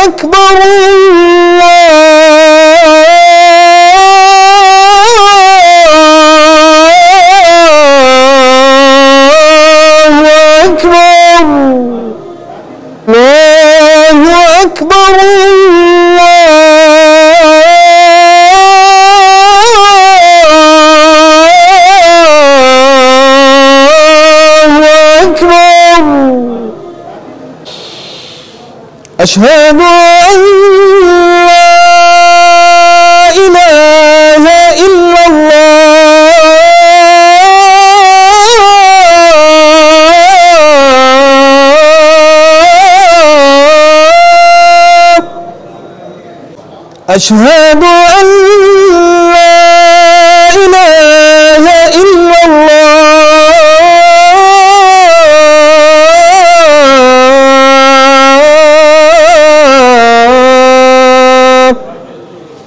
أكبر الله أكبر الله أكبر الله أكبر. أشهد أن لا إله إلا الله. أشهد أن لا إله إلا الله.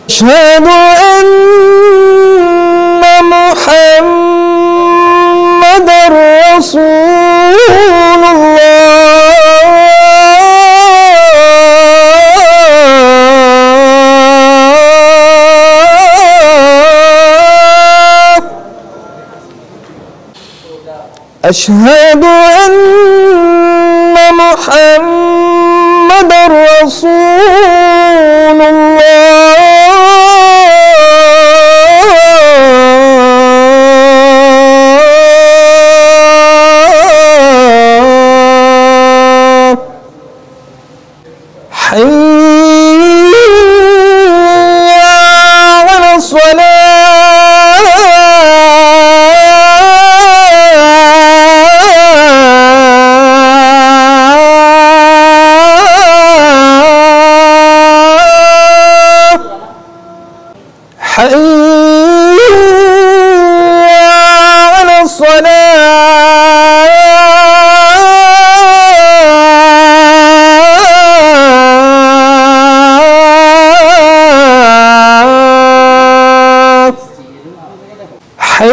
أشهد أن محمدًا رسول الله. أشهد أن محمدًا رسول الله. حي على الصلاة. حي على الصلاة. حي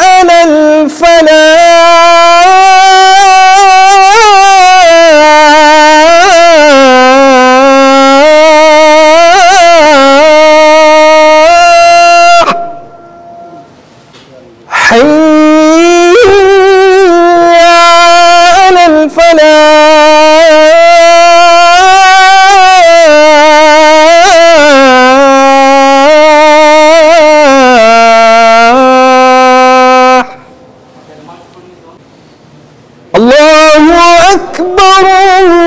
على الفلاح. حي على الفلاح. الله أكبر.